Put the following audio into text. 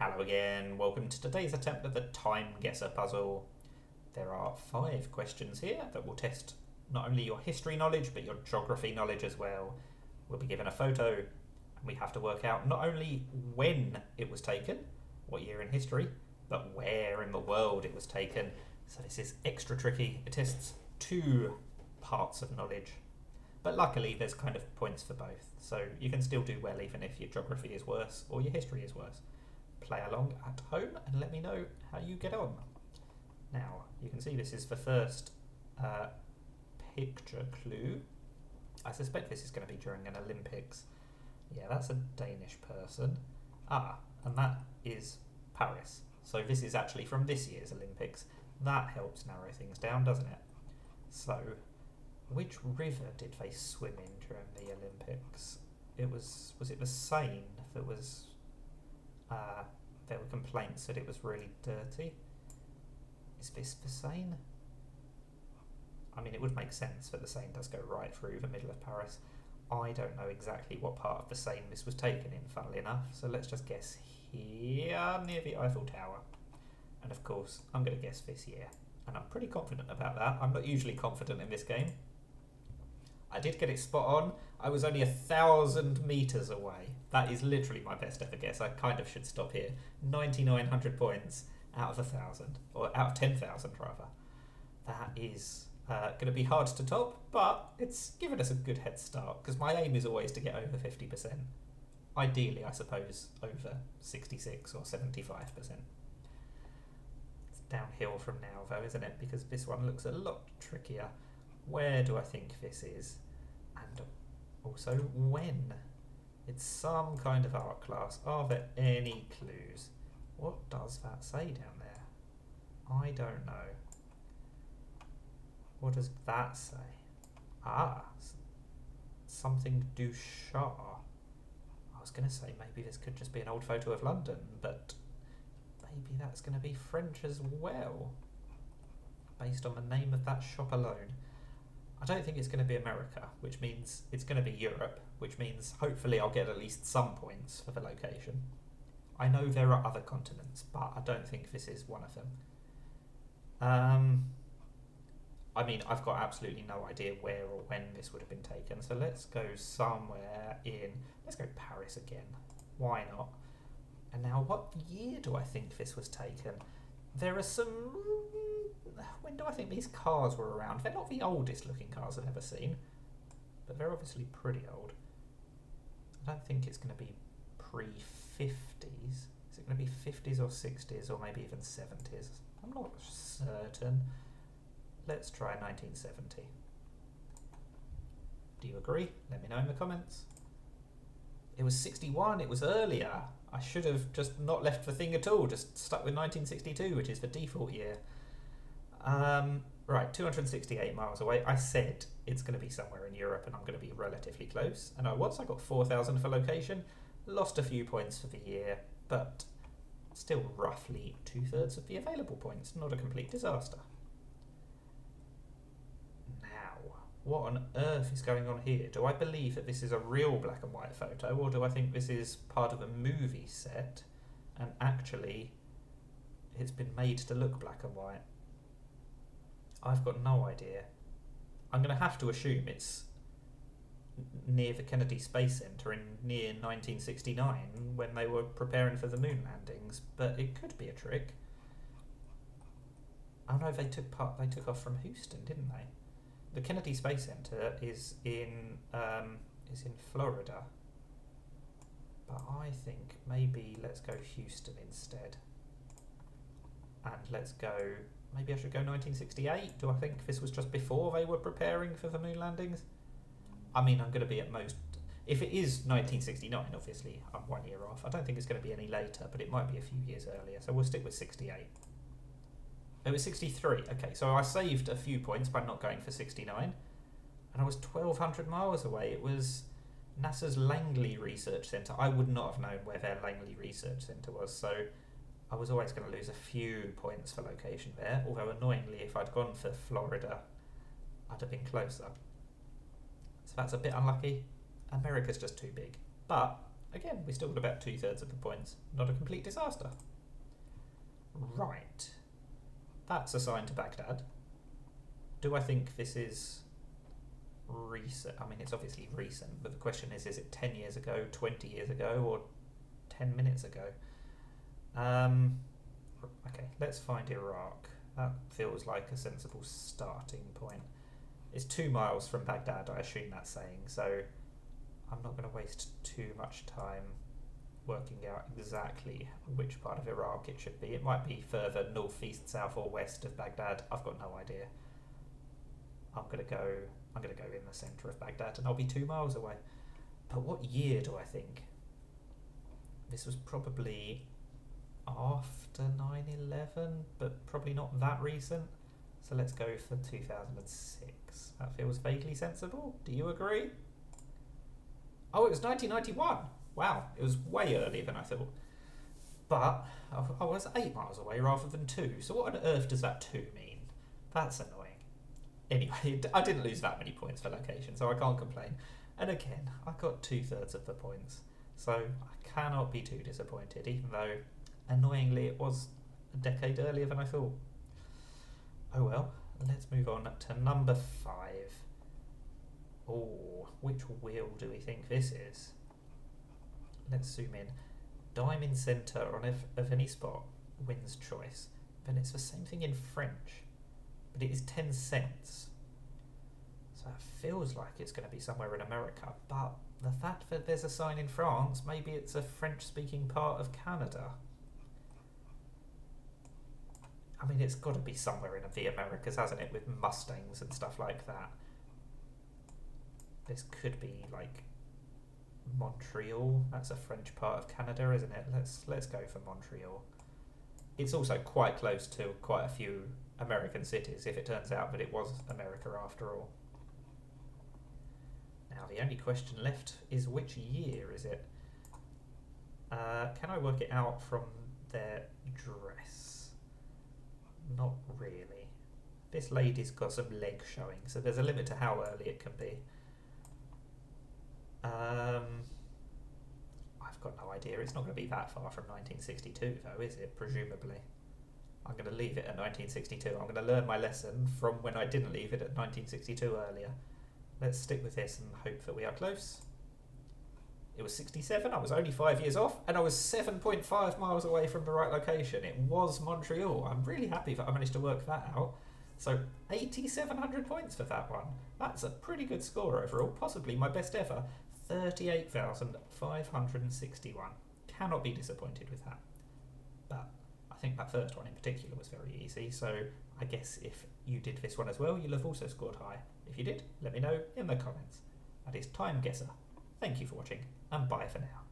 Hello again, welcome to today's attempt at the TimeGuessr puzzle. There are 5 questions here that will test not only your history knowledge but your geography knowledge as well. We'll be given a photo and we have to work out not only when it was taken, what year in history, but where in the world it was taken. So this is extra tricky. It tests 2 parts of knowledge. But luckily there's kind of points for both, so you can still do well even if your geography is worse or your history is worse. Play along at home and let me know how you get on. Now, you can see this is the first picture clue. I suspect this is going to be during an Olympics. Yeah, that's a Danish person. And that is Paris. So this is actually from this year's Olympics. That helps narrow things down, doesn't it? So, which river did they swim in during the Olympics? Was it the Seine that was... there were complaints that it was really dirty. Is this the Seine? I mean, it would make sense that the Seine does go right through the middle of Paris. I don't know exactly what part of the Seine this was taken in, funnily enough, so let's just guess here, near the Eiffel Tower. And of course, I'm going to guess this year, and I'm pretty confident about that. I'm not usually confident in this game. I did get it spot on. I was only 1,000 metres away. That is literally my best ever guess. I kind of should stop here. 9,900 points out of 1,000, or out of 10,000 rather. That is going to be hard to top, but it's given us a good head start, because my aim is always to get over 50%. Ideally, I suppose, over 66 or 75%. It's downhill from now though, isn't it? Because this one looks a lot trickier. Where do I think this is? And also when? It's some kind of art class. Are there any clues? What does that say down there? I don't know. What does that say? Something du Chat. I was going to say maybe this could just be an old photo of London, but maybe that's going to be French as well, based on the name of that shop alone. I don't think it's going to be America, which means it's going to be Europe, which means hopefully I'll get at least some points for the location. I know there are other continents, but I don't think this is one of them. I mean, I've got absolutely no idea where or when this would have been taken, so let's go somewhere in... Let's go Paris again. Why not? And now, what year do I think this was taken? There are some... When do I think these cars were around? They're not the oldest looking cars I've ever seen, but they're obviously pretty old. I don't think it's going to be pre-50s. Is it going to be 50s or 60s or maybe even 70s? I'm not certain. Let's try 1970. Do you agree? Let me know in the comments. It was 61, it was earlier. I should have just not left the thing at all, just stuck with 1962, which is the default year. Right, 268 miles away. I said it's going to be somewhere in Europe and I'm going to be relatively close. And I was. I got 4,000 for location. Lost a few points for the year, but still roughly 2/3 of the available points. Not a complete disaster. Now, what on earth is going on here? Do I believe that this is a real black and white photo, or do I think this is part of a movie set and actually it's been made to look black and white? I've got no idea. I'm going to have to assume it's near the Kennedy Space Center in near 1969 when they were preparing for the moon landings, but it could be a trick. Oh no, they took off from Houston, didn't they? The Kennedy Space Center is in Florida, but I think maybe let's go Houston instead, and let's go. Maybe I should go 1968. Do I think this was just before they were preparing for the moon landings? I mean, I'm going to be at most... If it is 1969, obviously, I'm 1 year off. I don't think it's going to be any later, but it might be a few years earlier. So we'll stick with 68. It was 63. Okay, so I saved a few points by not going for 69. And I was 1,200 miles away. It was NASA's Langley Research Centre. I would not have known where their Langley Research Centre was, so... I was always going to lose a few points for location there, although annoyingly if I'd gone for Florida I'd have been closer. So that's a bit unlucky. America's just too big. But again, we still got about 2/3 of the points. Not a complete disaster. Right. That's assigned to Baghdad. Do I think this is recent? I mean, it's obviously recent, but the question is it 10 years ago, 20 years ago, or 10 minutes ago? Okay, let's find Iraq. That feels like a sensible starting point. It's 2 miles from Baghdad, I assume that's saying, so I'm not going to waste too much time working out exactly which part of Iraq it should be. It might be further north, east, south, or west of Baghdad. I've got no idea. I'm gonna go in the centre of Baghdad, and I'll be 2 miles away. But what year do I think? This was probably after 9/11, but probably not that recent. So let's go for 2006. That feels vaguely sensible. Do you agree? Oh, it was 1991. Wow, it was way earlier than I thought. But I was 8 miles away rather than 2. So what on earth does that 2 mean? That's annoying. Anyway, I didn't lose that many points for location, so I can't complain. And again, I got 2/3 of the points. So I cannot be too disappointed, even though, annoyingly, it was a decade earlier than I thought. Oh well, let's move on to number 5. Oh, which wheel do we think this is? Let's zoom in. Diamond centre on of any spot wins choice. Then it's the same thing in French, but it is 10 cents. So it feels like it's going to be somewhere in America, but the fact that there's a sign in France, maybe it's a French-speaking part of Canada. I mean, it's got to be somewhere in the Americas, hasn't it, with Mustangs and stuff like that. This could be like Montreal. That's a French part of Canada, isn't it? Let's go for Montreal. It's also quite close to quite a few American cities, if it turns out that it was America after all. Now the only question left is which year is it? Can I work it out from their dress? Not really. This lady's got some leg showing, so there's a limit to how early it can be. I've got no idea. It's not going to be that far from 1962 though, is it? Presumably. I'm going to leave it at 1962. I'm going to learn my lesson from when I didn't leave it at 1962 earlier. Let's stick with this and hope that we are close. It was 67. I was only 5 years off, and I was 7.5 miles away from the right location. It was Montreal. I'm really happy that I managed to work that out. So 8,700 points for that one. That's a pretty good score overall, possibly my best ever. 38,561. Cannot be disappointed with that. But I think that first one in particular was very easy, so I guess if you did this one as well, you'll have also scored high. If you did, let me know in the comments. That is TimeGuessr. Thank you for watching, and bye for now.